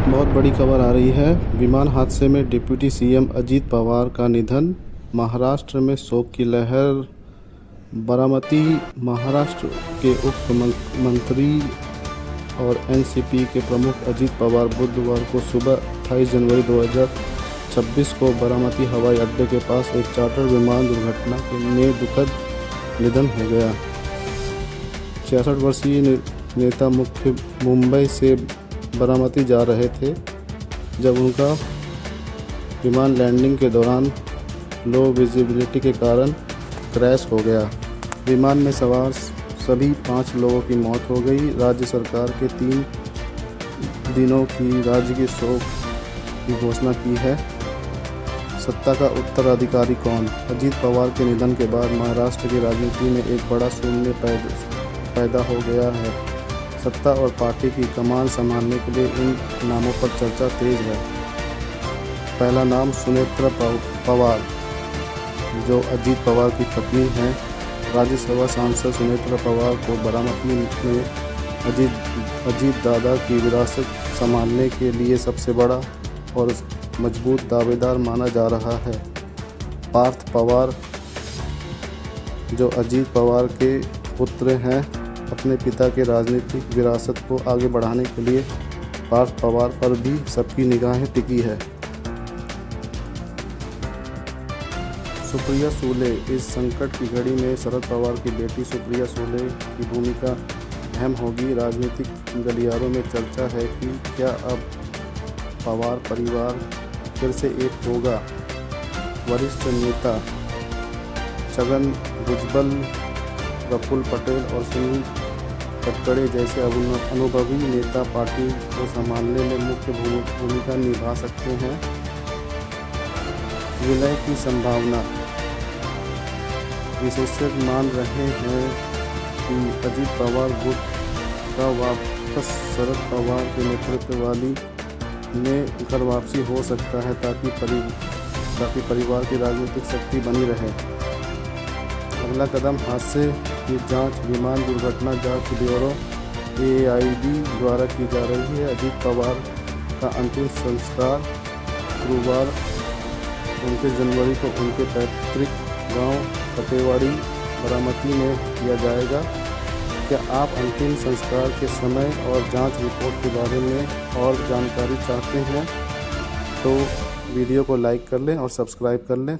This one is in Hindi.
बहुत बड़ी खबर आ रही है। विमान हादसे में डिप्टी सीएम अजीत पवार का निधन। महाराष्ट्र में शोक की लहर। बारामती। महाराष्ट्र के उप मंत्री और एनसीपी के प्रमुख अजीत पवार बुधवार को सुबह 28 जनवरी 2026 को बारामती हवाई अड्डे के पास एक चार्टर विमान दुर्घटना में दुखद निधन हो गया। 66 वर्षीय नेता मुंबई से बारामती जा रहे थे जब उनका विमान लैंडिंग के दौरान लो विजिबिलिटी के कारण क्रैश हो गया। विमान में सवार सभी 5 लोगों की मौत हो गई। राज्य सरकार के 3 दिनों की राजकीय शोक की घोषणा की है। सत्ता का उत्तराधिकारी कौन? अजीत पवार के निधन के बाद महाराष्ट्र की राजनीति में एक बड़ा शून्य पैदा हो गया है। सत्ता और पार्टी की कमान संभालने के लिए इन नामों पर चर्चा तेज है। पहला नाम सुनेत्रा पवार, जो अजीत पवार की पत्नी हैं। राज्यसभा सांसद सुनेत्रा पवार को बारामती में अजीत दादा की विरासत संभालने के लिए सबसे बड़ा और मजबूत दावेदार माना जा रहा है। पार्थ पवार, जो अजीत पवार के पुत्र हैं, अपने पिता के राजनीतिक विरासत को आगे बढ़ाने के लिए पार्थ पवार पर भी सबकी निगाहें टिकी है। सुप्रिया सूले, इस संकट की घड़ी में शरद पवार की बेटी सुप्रिया सूले की भूमिका अहम होगी। राजनीतिक गलियारों में चर्चा है कि क्या अब पवार परिवार फिर से एक होगा। वरिष्ठ नेता छगन भुजबल, प्रफुल्ल पटेल और सुनील तटकरे जैसे अनुभवी नेता पार्टी को संभालने में मुख्य भूमिका निभा सकते हैं। विलय की संभावना। विशेषज्ञ मान रहे हैं कि अजीत पवार गुट का वापस शरद पवार के नेतृत्व वाली में घर वापसी हो सकता है ताकि परिवार की राजनीतिक शक्ति बनी रहे। अगला कदम हादसे की जांच। विमान दुर्घटना जांच ब्यूरो AIB द्वारा की जा रही है। अजीत पवार का अंतिम संस्कार गुरुवार 29 जनवरी को उनके पैतृक गांव कटेवाड़ी बारामती में किया जाएगा। क्या आप अंतिम संस्कार के समय और जांच रिपोर्ट के बारे में और जानकारी चाहते हैं तो वीडियो को लाइक कर लें और सब्सक्राइब कर लें।